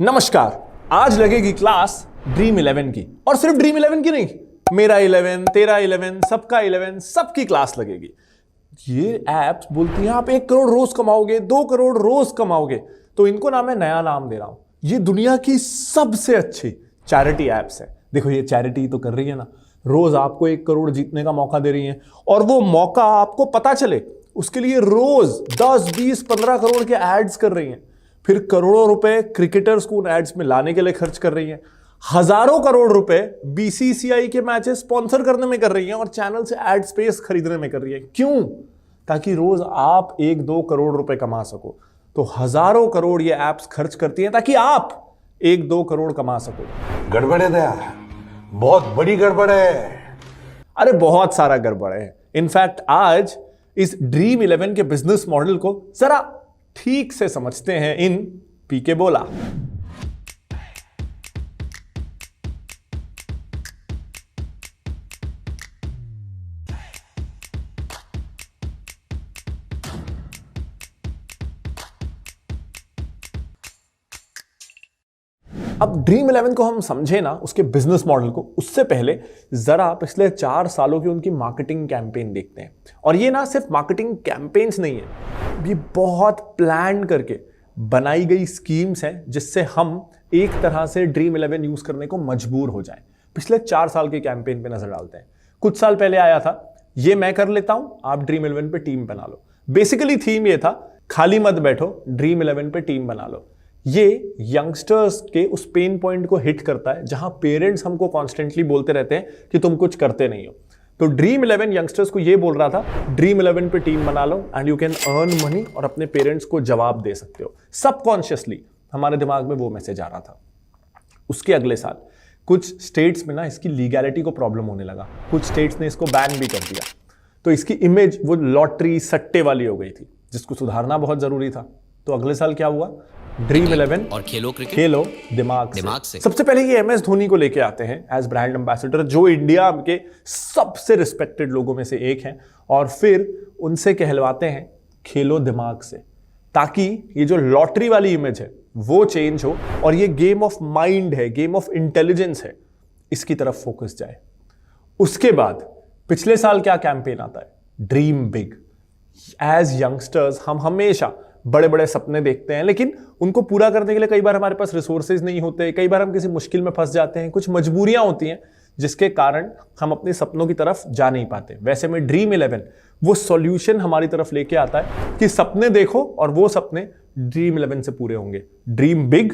नमस्कार। आज लगेगी क्लास ड्रीम 11 की, और सिर्फ ड्रीम 11 की नहीं, मेरा 11, तेरा 11, सबका 11, सबकी क्लास लगेगी। ये एप्स बोलती हैं आप 1 करोड़ रोज कमाओगे, 2 करोड़ रोज कमाओगे, तो इनको ना मैं नया नाम दे रहा हूं, ये दुनिया की सबसे अच्छी चैरिटी एप्स है। देखो ये चैरिटी तो कर रही है ना, रोज आपको 1 करोड़ जीतने का मौका दे रही है, और वो मौका आपको पता चले उसके लिए रोज 10, 20, 15 करोड़ के एड्स कर रही हैं, फिर करोड़ों रुपए क्रिकेटर्स को उन एड्स में लाने के लिए खर्च कर रही हैं, हजारों करोड़ रुपए बीसीसीआई के मैचेस स्पॉन्सर करने में कर रही हैं, और चैनल से एड स्पेस खरीदने में कर रही हैं। क्यों? ताकि रोज आप 1-2 करोड़ रुपए कमा सको। तो हजारों करोड़ ये एप्स खर्च करती हैं ताकि आप 1-2 करोड़ कमा सको। गड़बड़ है दया, बहुत बड़ी गड़बड़ है। अरे बहुत सारा गड़बड़ है। इनफैक्ट आज इस ड्रीम 11 के बिजनेस मॉडल को जरा ठीक से समझते हैं इन पीके बोला। अब ड्रीम 11 को हम समझे ना, उसके बिजनेस मॉडल को, उससे पहले जरा पिछले 4 सालों की उनकी मार्केटिंग कैंपेन देखते हैं। और ये ना सिर्फ मार्केटिंग कैंपेन्स नहीं है, ये बहुत प्लान करके बनाई गई स्कीम्स हैं जिससे हम एक तरह से ड्रीम 11 यूज करने को मजबूर हो जाएं। पिछले 4 साल के कैंपेन पे नजर डालते हैं। कुछ साल पहले आया था, ये मैं कर लेता हूं, आप ड्रीम 11 पे टीम बना लो। बेसिकली थीम ये था, खाली मत बैठो, ड्रीम 11 पे टीम बना लो। ये यंगस्टर्स के उस पेन पॉइंट को हिट करता है जहां पेरेंट्स हमको कॉन्स्टेंटली बोलते रहते हैं कि तुम कुछ करते नहीं हो। तो ड्रीम 11 यंगस्टर्स को ये बोल रहा था, ड्रीम 11 पे टीम बना लो and you can earn money, और अपने पेरेंट्स को जवाब दे सकते हो। सबकॉन्शियसली हमारे दिमाग में वो मैसेज आ रहा था। उसके अगले साल कुछ स्टेट्स में ना इसकी लीगैलिटी को प्रॉब्लम होने लगा, कुछ स्टेट्स ने इसको बैन भी कर दिया। तो इसकी इमेज वो लॉटरी सट्टे वाली हो गई थी, जिसको सुधारना बहुत जरूरी था। तो अगले साल क्या हुआ? ड्रीम 11 और खेलो क्रिकेट, खेलो दिमाग से। सबसे पहले ये MS धोनी को लेके आते हैं एज ब्रांड एम्बेसडर, जो इंडिया के सबसे रिस्पेक्टेड लोगों में से एक हैं, और फिर उनसे कहलवाते हैं खेलो दिमाग से, ताकि ये जो लॉटरी वाली इमेज है वो चेंज हो और ये गेम ऑफ माइंड है, गेम ऑफ इंटेलिजेंस है, इसकी तरफ फोकस जाए। उसके बाद पिछले साल क्या कैंपेन आता है? Dream big. एज यंगस्टर्स हम हमेशा बड़े बड़े सपने देखते हैं, लेकिन उनको पूरा करने के लिए कई बार हमारे पास रिसोर्सेज नहीं होते, कई बार हम किसी मुश्किल में फंस जाते हैं, कुछ मजबूरियां होती हैं जिसके कारण हम अपने सपनों की तरफ जा नहीं पाते। वैसे में ड्रीम 11 वो सॉल्यूशन हमारी तरफ लेके आता है कि सपने देखो और वो सपने ड्रीम 11 से पूरे होंगे। ड्रीम बिग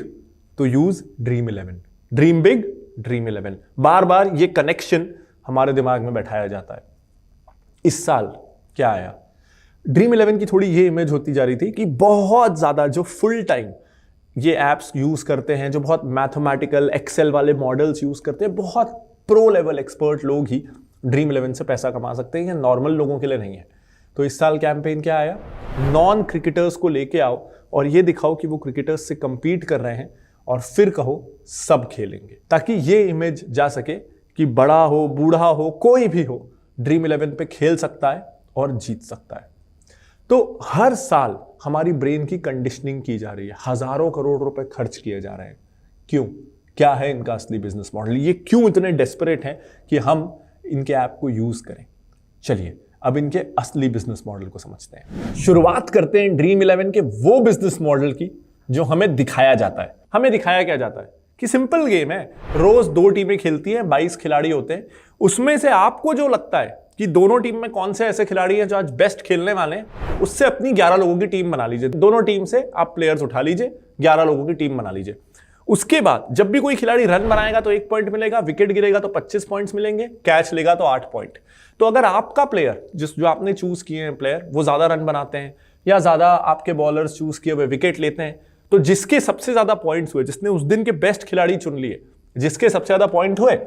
तो use dream 11, dream big dream 11, बार बार ये कनेक्शन हमारे दिमाग में बैठाया जाता है। इस साल क्या आया? ड्रीम 11 की थोड़ी ये इमेज होती जा रही थी कि बहुत ज्यादा जो फुल टाइम ये एप्स यूज करते हैं, जो बहुत मैथमेटिकल एक्सेल वाले मॉडल्स यूज करते हैं, बहुत प्रो लेवल एक्सपर्ट लोग ही ड्रीम 11 से पैसा कमा सकते हैं, नॉर्मल लोगों के लिए नहीं है। तो इस साल कैंपेन क्या आया? नॉन क्रिकेटर्स को लेके आओ और ये दिखाओ कि वो क्रिकेटर्स से कंपीट कर रहे हैं, और फिर कहो सब खेलेंगे, ताकि ये इमेज जा सके कि बड़ा हो बूढ़ा हो कोई भी हो, ड्रीम 11 पे खेल सकता है और जीत सकता है। तो हर साल हमारी ब्रेन की कंडीशनिंग की जा रही है, हजारों करोड़ रुपए खर्च किए जा रहे हैं। क्यों? क्या है इनका असली बिजनेस मॉडल? ये क्यों इतने डेस्परेट हैं कि हम इनके ऐप को यूज करें? चलिए अब इनके असली बिजनेस मॉडल को समझते हैं। शुरुआत करते हैं ड्रीम 11 के वो बिजनेस मॉडल की जो हमें दिखाया जाता है। हमें दिखाया क्या जाता है कि सिंपल गेम है, रोज 2 टीमें खेलती हैं, 22 खिलाड़ी होते हैं, उसमें से आपको जो लगता है कि दोनों टीम में कौन से ऐसे खिलाड़ी हैं जो आज बेस्ट खेलने वाले हैं, उससे अपनी 11 लोगों की टीम बना लीजिए। दोनों टीम से आप प्लेयर्स उठा लीजिए, 11 लोगों की टीम बना लीजिए। उसके बाद जब भी कोई खिलाड़ी रन बनाएगा तो 1 पॉइंट मिलेगा, विकेट गिरेगा तो 25 पॉइंट्स मिलेंगे, कैच लेगा तो 8 पॉइंट। तो अगर आपका प्लेयर जो आपने चूज किए हैं प्लेयर, वो ज्यादा रन बनाते हैं या ज्यादा आपके बॉलर्स चूज किए हुए विकेट लेते हैं, तो जिसके सबसे ज्यादा पॉइंट्स हुए, जिसने उस दिन के बेस्ट खिलाड़ी चुन लिए, जिसके सबसे ज्यादा पॉइंट हुए,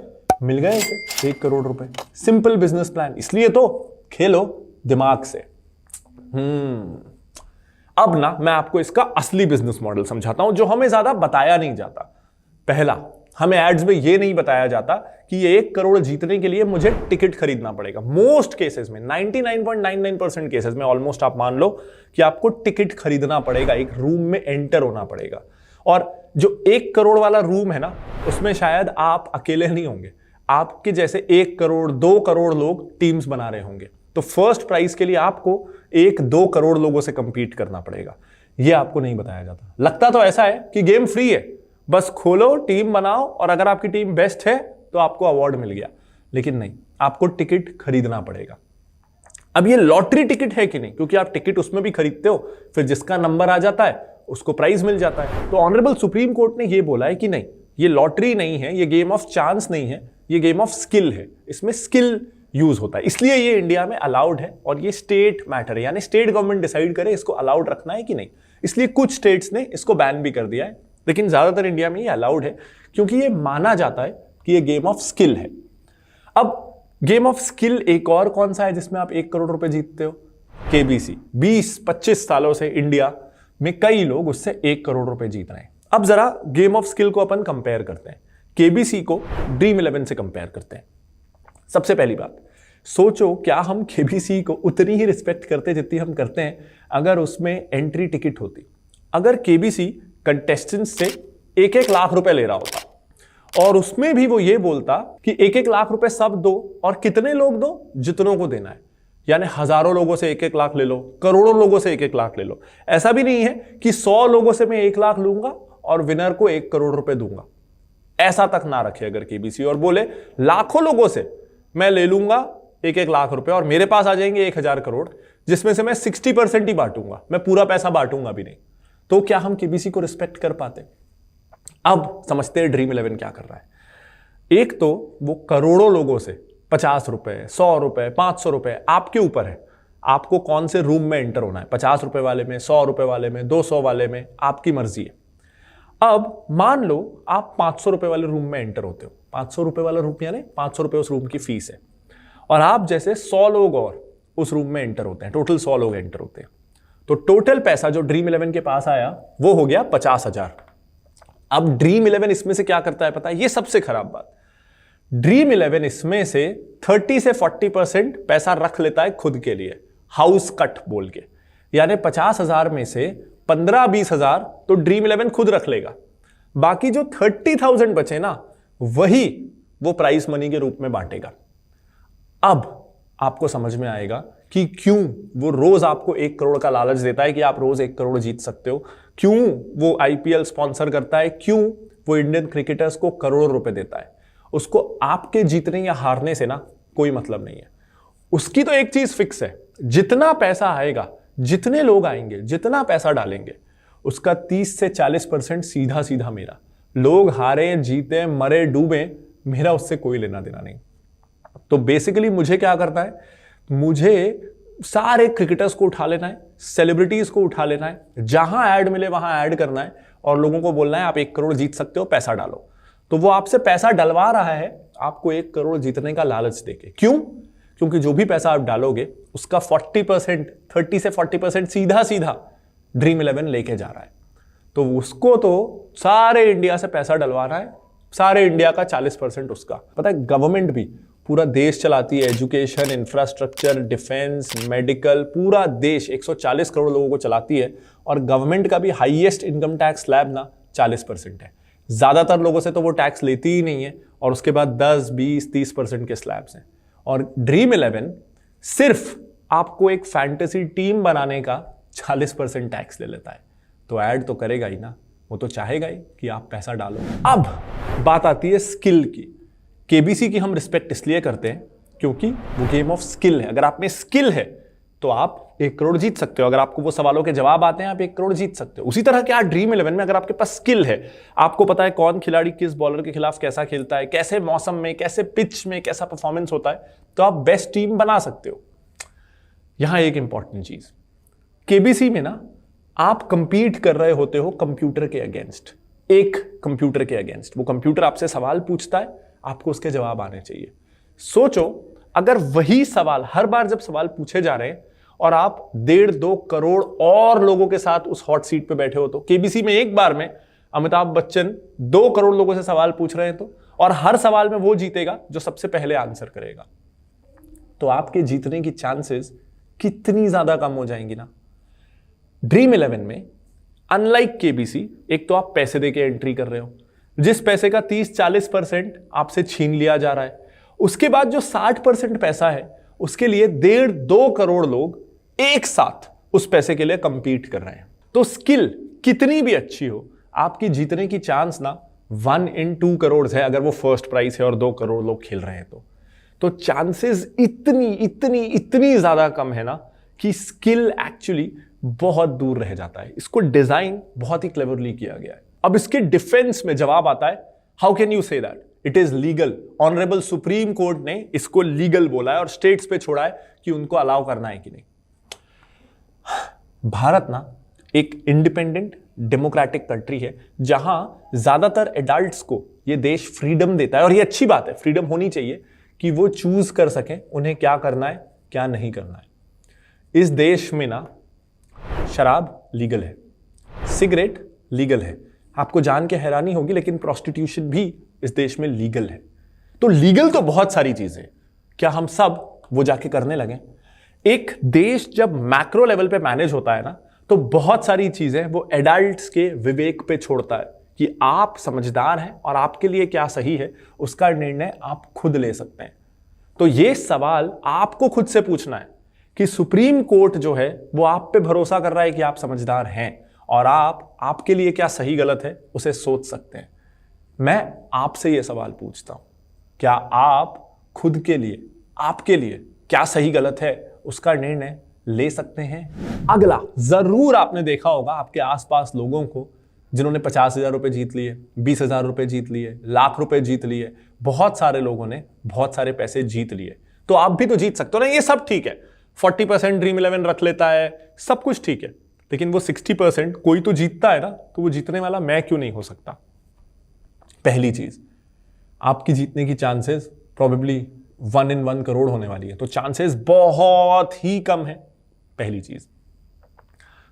मिल गए इसे 1 करोड़ रुपए। Simple business plan. इसलिए तो खेलो दिमाग से। अब ना मैं आपको इसका असली बिजनेस मॉडल समझाता हूं, जो हमें ज्यादा बताया नहीं जाता। पहला, हमें एड्स में यह नहीं बताया जाता कि ये 1 करोड़ जीतने के लिए मुझे टिकट खरीदना पड़ेगा। मोस्ट केसेस में, 99.99% केसेस में, ऑलमोस्ट आप मान लो कि आपको टिकट खरीदना पड़ेगा, एक रूम में एंटर होना पड़ेगा। और जो 1 करोड़ वाला रूम है ना, उसमें शायद आप अकेले नहीं होंगे, आपके जैसे 1 करोड़ 2 करोड़ लोग टीम्स बना रहे होंगे। तो फर्स्ट प्राइज के लिए आपको 1-2 करोड़ लोगों से कंपीट करना पड़ेगा। यह आपको नहीं बताया जाता। लगता तो ऐसा है कि गेम फ्री है, बस खोलो, टीम बनाओ, और अगर आपकी टीम बेस्ट है तो आपको अवार्ड मिल गया। लेकिन नहीं, आपको टिकट खरीदना पड़ेगा। अब ये लॉटरी टिकट है कि नहीं, क्योंकि आप टिकट उसमें भी खरीदते हो, फिर जिसका नंबर आ जाता है उसको प्राइज मिल जाता है। तो ऑनरेबल सुप्रीम कोर्ट ने ये बोला है कि नहीं, ये लॉटरी नहीं है, ये गेम ऑफ चांस नहीं है, ये गेम ऑफ स्किल है। इसमें स्किल यूज होता है, इसलिए ये इंडिया में अलाउड है। और ये स्टेट मैटर है, यानी स्टेट गवर्नमेंट डिसाइड करे इसको अलाउड रखना है कि नहीं। इसलिए कुछ स्टेट्स ने इसको बैन भी कर दिया है, लेकिन ज्यादातर इंडिया में ये अलाउड है, क्योंकि ये माना जाता है कि ये गेम ऑफ स्किल है। अब गेम ऑफ स्किल एक और कौन सा है जिसमें आप 1 करोड़ रुपए जीतते हो? केबीसी। 20-25 सालों से इंडिया में कई लोग उससे 1 करोड़ रुपए जीत रहे हैं। अब जरा गेम ऑफ स्किल को अपन कंपेयर करते हैं, केबीसी को ड्रीम 11 से कंपेयर करते हैं। सबसे पहली बात, सोचो क्या हम केबीसी को उतनी ही रिस्पेक्ट करते जितनी हम करते हैं अगर उसमें एंट्री टिकट होती। अगर केबीसी कंटेस्टेंट्स से 1-1 लाख रुपए ले रहा होता और उसमें भी वो ये बोलता कि 1-1 लाख रुपए सब दो, और कितने लोग दो? जितनों को देना है। यानी हजारों लोगों से 1-1 लाख ले लो, करोड़ों लोगों से 1-1 लाख ले लो। ऐसा भी नहीं है कि 100 लोगों से मैं 1 लाख लूंगा और विनर को 1 करोड़ रुपए दूंगा। ऐसा तक ना रखे अगर केबीसी, और बोले लाखों लोगों से मैं ले लूंगा 1-1 लाख रुपए और मेरे पास आ जाएंगे 1000 करोड़, जिसमें से मैं 60% ही बांटूंगा, मैं पूरा पैसा बांटूंगा भी नहीं। तो क्या हम केबीसी को रिस्पेक्ट कर पाते? अब समझते हैं ड्रीम 11 क्या कर रहा है। एक तो वो करोड़ों लोगों से 50 रुपए, 100 रुपए, 500 रुपए, आपके ऊपर है आपको कौन से रूम में एंटर होना है। 50 रुपए वाले में, 100 रुपए वाले में, 200 वाले में, आपकी मर्जी है। अब मान लो आप 500 रुपए वाले रूम में एंटर होते हो। 500 रुपए वाला रूम यानी 500 रुपए उस रूम की फीस है, और आप जैसे 100 लोग और उस रूम में एंटर होते हैं। टोटल 100 लोग एंटर होते हैं। तो टोटल पैसा जो ड्रीम 11 के पास आया वो हो गया 50,000। अब ड्रीम 11 इसमें से क्या करता है पता है? ये सबसे खराब बात, ड्रीम 11 इसमें से 30 से 40% पैसा रख लेता है खुद के लिए, हाउस कट बोल के। यानी 50,000 में से 15-20 हजार तो ड्रीम 11 खुद रख लेगा, बाकी जो 30,000 बचे ना, वही वो प्राइस मनी के रूप में बांटेगा। अब आपको समझ में आएगा कि क्यों वो रोज आपको 1 करोड़ का लालच देता है कि आप रोज 1 करोड़ जीत सकते हो, क्यों वो आईपीएल स्पॉन्सर करता है, क्यों वो इंडियन क्रिकेटर्स को करोड़ों रुपए देता है। उसको आपके जीतने या हारने से ना कोई मतलब नहीं है। उसकी तो एक चीज फिक्स है, जितना पैसा आएगा, जितने लोग आएंगे, जितना पैसा डालेंगे, उसका 30 से 40% सीधा सीधा मेरा। लोग हारे, जीते, मरे, डूबे, मेरा उससे कोई लेना देना नहीं। तो बेसिकली मुझे क्या करना है? मुझे सारे क्रिकेटर्स को उठा लेना है, सेलिब्रिटीज को उठा लेना है, जहां ऐड मिले वहां ऐड करना है और लोगों को बोलना है आप 1 करोड़ जीत सकते हो, पैसा डालो। तो वो आपसे पैसा डलवा रहा है आपको 1 करोड़ जीतने का लालच देके। क्यों? क्योंकि जो भी पैसा आप डालोगे उसका 40%, 30 से 40% सीधा सीधा ड्रीम 11 लेके जा रहा है। तो उसको तो सारे इंडिया से पैसा डलवाना है, सारे इंडिया का 40% उसका। पता है गवर्नमेंट भी पूरा देश चलाती है, एजुकेशन, इंफ्रास्ट्रक्चर, डिफेंस, मेडिकल, पूरा देश 140 करोड़ लोगों को चलाती है, और गवर्नमेंट का भी हाईएस्ट इनकम टैक्स स्लैब ना 40% है। ज्यादातर लोगों से तो वो टैक्स लेती ही नहीं है, और उसके बाद 10, 20, 30% के स्लैब्स हैं। और ड्रीम 11 सिर्फ आपको एक फैंटेसी टीम बनाने का 40% टैक्स ले लेता है। तो ऐड तो करेगा ही ना, वो तो चाहेगा ही कि आप पैसा डालो। अब बात आती है स्किल की। केबीसी की हम रिस्पेक्ट इसलिए करते हैं क्योंकि वो गेम ऑफ स्किल है। अगर आप में स्किल है तो आप 1 करोड़ जीत सकते हो। अगर आपको वो सवालों के जवाब आते हैं आप 1 करोड़ जीत सकते हो। उसी तरह क्या ड्रीम 11 में अगर आपके पास स्किल है, आपको पता है कौन खिलाड़ी किस बॉलर के खिलाफ कैसा खेलता है, कैसे मौसम में, कैसे पिच में कैसा परफॉर्मेंस होता है, तो आप बेस्ट टीम बना सकते हो। यहां एक इंपॉर्टेंट चीज, केबीसी में ना आप कंपीट कर रहे होते हो कंप्यूटर के अगेंस्ट, एक कंप्यूटर के अगेंस्ट। वो कंप्यूटर आपसे सवाल पूछता है, आपको उसके जवाब आने चाहिए। सोचो अगर वही सवाल हर बार जब सवाल पूछे जा रहे हैं और आप 1.5-2 करोड़ और लोगों के साथ उस हॉट सीट पे बैठे हो, तो केबीसी में एक बार में अमिताभ बच्चन 2 करोड़ लोगों से सवाल पूछ रहे हैं, तो और हर सवाल में वो जीतेगा जो सबसे पहले आंसर करेगा, तो आपके जीतने की चांसेस कितनी ज्यादा कम हो जाएंगी ना। ड्रीम 11 में अनलाइक केबीसी, एक तो आप पैसे देके एंट्री कर रहे हो, जिस पैसे का 30-40% आपसे छीन लिया जा रहा है, उसके बाद जो 60% पैसा है उसके लिए 1.5-2 करोड़ लोग एक साथ उस पैसे के लिए कंपीट कर रहे हैं। तो स्किल कितनी भी अच्छी हो, आपकी जीतने की चांस ना 1 in 2 करोड़ है, अगर वो फर्स्ट प्राइस है और 2 करोड़ लोग खेल रहे हैं तो चांसेस इतनी ज्यादा कम है ना कि स्किल एक्चुअली बहुत दूर रह जाता है। इसको डिजाइन बहुत ही क्लेवरली किया गया है। अब इसके डिफेंस में जवाब आता है, how can you say that it is legal. Honourable supreme court ने इसको लीगल बोला है और स्टेट्स पे छोड़ा है कि उनको अलाउ करना है कि नहीं। भारत ना एक इंडिपेंडेंट डेमोक्रेटिक कंट्री है जहां ज्यादातर एडल्ट्स को ये देश फ्रीडम देता है, और ये अच्छी बात है, फ्रीडम होनी चाहिए कि वो चूज कर सकें उन्हें क्या करना है क्या नहीं करना है। इस देश में ना शराब लीगल है, सिगरेट लीगल है, आपको जान के हैरानी होगी लेकिन प्रोस्टिट्यूशन भी इस देश में लीगल है। तो लीगल तो बहुत सारी चीजें, क्या हम सब वो जाके करने लगे? एक देश जब मैक्रो लेवल पे मैनेज होता है ना तो बहुत सारी चीजें वो एडल्ट्स के विवेक पे छोड़ता है कि आप समझदार हैं और आपके लिए क्या सही है उसका निर्णय आप खुद ले सकते हैं। तो ये सवाल आपको खुद से पूछना है कि सुप्रीम कोर्ट जो है वो आप पे भरोसा कर रहा है कि आप समझदार हैं और आपके लिए क्या सही गलत है उसे सोच सकते हैं। मैं आपसे ये सवाल पूछता हूं, क्या आप खुद के लिए आपके लिए क्या सही गलत है उसका निर्णय ले सकते हैं? अगला, जरूर आपने देखा होगा आपके आसपास लोगों को जिन्होंने 50,000 रुपए जीत लिए, 20,000 रुपए जीत लिए, लाख रुपए जीत लिए, बहुत सारे लोगों ने बहुत सारे पैसे जीत लिए। तो आप भी तो जीत सकते हो ना, ये सब ठीक है। 40% ड्रीम 11 रख लेता है, सब कुछ ठीक है, लेकिन वो 60% कोई तो जीतता है ना, तो वो जीतने वाला मैं क्यों नहीं हो सकता? पहली चीज, आपकी जीतने की चांसेस प्रोबेबली 1 in 1 करोड़ होने वाली है, तो चांसेस बहुत ही कम है, पहली चीज।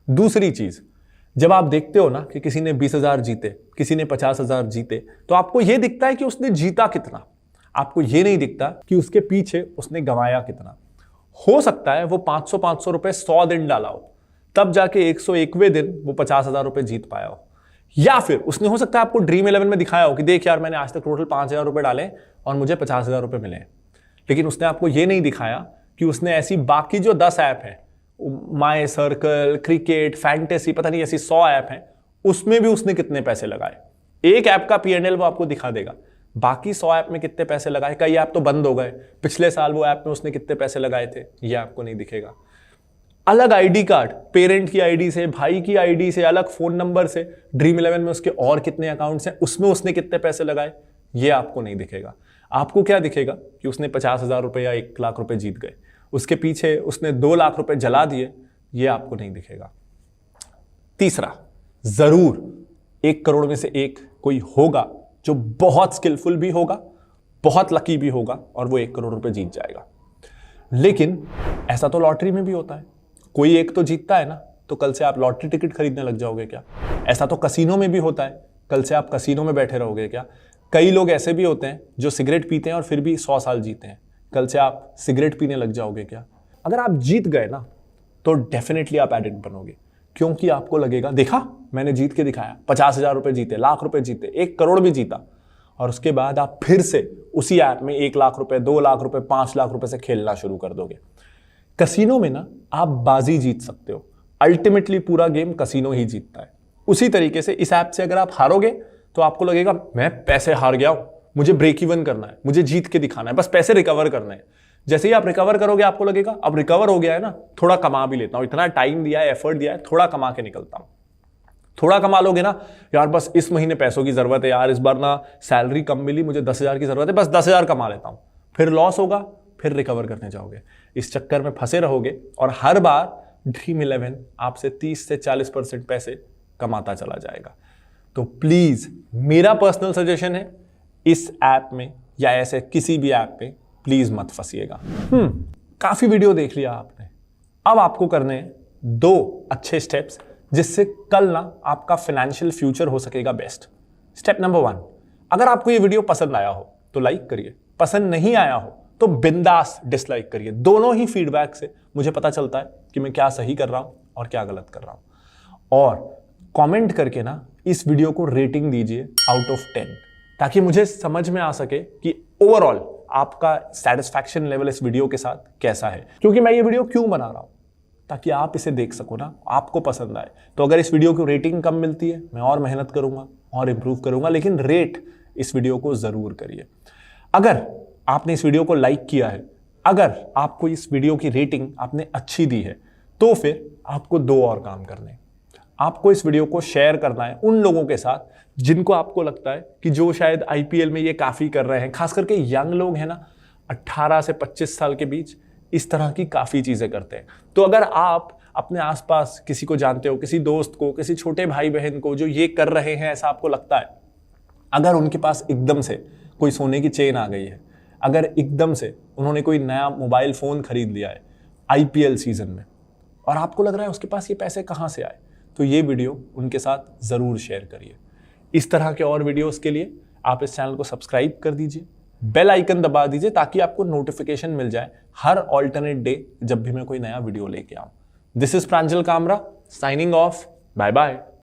दूसरी चीज, जब आप देखते हो ना कि किसी ने 20,000 जीते, किसी ने 50,000 जीते, तो आपको यह दिखता है कि उसने जीता कितना, आपको यह नहीं दिखता कि उसके पीछे उसने गंवाया कितना। हो सकता है वो 500 रुपए 100 दिन डाला हो, तब जाके 101वें दिन वो 50,000 रुपए जीत पाया हो। या फिर उसने हो सकता है आपको ड्रीम 11 में दिखाया हो कि देख यार मैंने आज तक टोटल 5,000 रुपए डाले और मुझे 50,000 रुपए मिले, लेकिन उसने आपको यह नहीं दिखाया कि उसने ऐसी बाकी जो 10 ऐप है, माई सर्कल, क्रिकेट, फैंटेसी, पता नहीं ऐसी 100 ऐप हैं, उसमें भी उसने कितने पैसे लगाए। एक ऐप का P&L वो आपको दिखा देगा, बाकी 100 ऐप में कितने पैसे लगाए। कई ऐप तो बंद हो गए, पिछले साल वो ऐप में उसने कितने पैसे लगाए थे ये आपको नहीं दिखेगा। अलग आईडी कार्ड, पेरेंट की आईडी से, भाई की आईडी से, अलग फोन नंबर से, ड्रीम 11 में उसके और कितने अकाउंट्स हैं, उसमें उसने कितने पैसे लगाए, ये आपको नहीं दिखेगा। आपको क्या दिखेगा कि उसने 50,000 रुपए या 1 लाख रुपए जीत गए, उसके पीछे उसने 2 लाख रुपए जला दिए, ये आपको नहीं दिखेगा। तीसरा, जरूर 1 करोड़ में से एक कोई होगा जो बहुत स्किलफुल भी होगा, बहुत लकी भी होगा और वो 1 करोड़ रुपए जीत जाएगा। लेकिन ऐसा तो लॉटरी में भी होता है, कोई एक तो जीतता है ना, तो कल से आप लॉटरी टिकट खरीदने लग जाओगे क्या? ऐसा तो कसीनो में भी होता है, कल से आप कसीनो में बैठे रहोगे क्या? कई लोग ऐसे भी होते हैं जो सिगरेट पीते हैं और फिर भी 100 साल जीते हैं, कल से आप सिगरेट पीने लग जाओगे क्या? अगर आप जीत गए ना तो डेफिनेटली आप एडिक्ट बनोगे, क्योंकि आपको लगेगा देखा मैंने जीत के दिखाया, 50,000 रुपए जीते, लाख रुपए जीते, 1 करोड़ भी जीता, और उसके बाद आप फिर से उसी ऐप में 1 लाख रुपए, 2 लाख रुपए, 5 लाख रुपए से खेलना शुरू कर दोगे। कसीनो में ना आप बाजी जीत सकते हो, अल्टीमेटली पूरा गेम कसीनो ही जीतता है। उसी तरीके से इस ऐप से अगर आप हारोगे तो आपको लगेगा मैं पैसे हार गया हूं, मुझे ब्रेक इवन करना है, मुझे जीत के दिखाना है, बस पैसे रिकवर करने हैं। जैसे ही आप रिकवर करोगे आपको लगेगा अब रिकवर हो गया है ना, थोड़ा कमा भी लेता हूं, इतना टाइम दिया है, एफर्ट दिया है, थोड़ा कमा के निकलता हूं। थोड़ा कमा लोगे ना, यार बस इस महीने पैसों की जरूरत है, यार इस बार ना सैलरी कम मिली, मुझे 10,000 की जरूरत है, बस 10,000 कमा लेता हूं। फिर लॉस होगा, फिर रिकवर करने जाओगे, इस चक्कर में फंसे रहोगे और हर बार ड्रीम 11 आपसे 30 से 40% पैसे कमाता चला जाएगा। तो प्लीज मेरा पर्सनल सजेशन है, इस ऐप में या ऐसे किसी भी ऐप में प्लीज मत फंसिएगा। काफी वीडियो देख लिया आपने, अब आपको करने 2 अच्छे स्टेप्स जिससे कल ना आपका फाइनेंशियल फ्यूचर हो सकेगा बेस्ट। स्टेप नंबर 1, अगर आपको ये वीडियो पसंद आया हो तो लाइक करिए, पसंद नहीं आया हो तो बिंदास डिसलाइक करिए। दोनों ही फीडबैक से मुझे पता चलता है कि मैं क्या सही कर रहा हूं और क्या गलत कर रहा हूं। और कमेंट करके ना इस वीडियो को रेटिंग दीजिए आउट ऑफ 10, ताकि मुझे समझ में आ सके कि ओवरऑल आपका सेटिस्फैक्शन लेवल इस वीडियो के साथ कैसा है। क्योंकि मैं ये वीडियो क्यों बना रहा हूं, ताकि आप इसे देख सको ना, आपको पसंद आए। तो अगर इस वीडियो को रेटिंग कम मिलती है, मैं और मेहनत करूंगा और इंप्रूव करूंगा, लेकिन रेट इस वीडियो को जरूर करिए। अगर आपने इस वीडियो को लाइक किया है, अगर आपको इस वीडियो की रेटिंग आपने अच्छी दी है, तो फिर आपको 2 और काम करने हैं। आपको इस वीडियो को शेयर करना है उन लोगों के साथ जिनको आपको लगता है कि जो शायद आईपीएल में ये काफी कर रहे हैं, खास करके यंग लोग हैं ना, 18 से 25 साल के बीच, इस तरह की काफी चीजें करते हैं। तो अगर आप अपने आसपास किसी को जानते हो, किसी दोस्त को, किसी छोटे भाई बहन को जो ये कर रहे हैं, ऐसा आपको लगता है, अगर उनके पास एकदम से कोई सोने की चेन आ गई है, अगर एकदम से उन्होंने कोई नया मोबाइल फोन खरीद लिया है आईपीएल सीजन में, और आपको लग रहा है उसके पास ये पैसे कहां से आए, तो ये वीडियो उनके साथ जरूर शेयर करिए। इस तरह के और वीडियोस के लिए आप इस चैनल को सब्सक्राइब कर दीजिए, बेल आइकन दबा दीजिए, ताकि आपको नोटिफिकेशन मिल जाए हर ऑल्टरनेट डे जब भी मैं कोई नया वीडियो लेके आऊं। This is Pranjal Kamra signing off. Bye bye.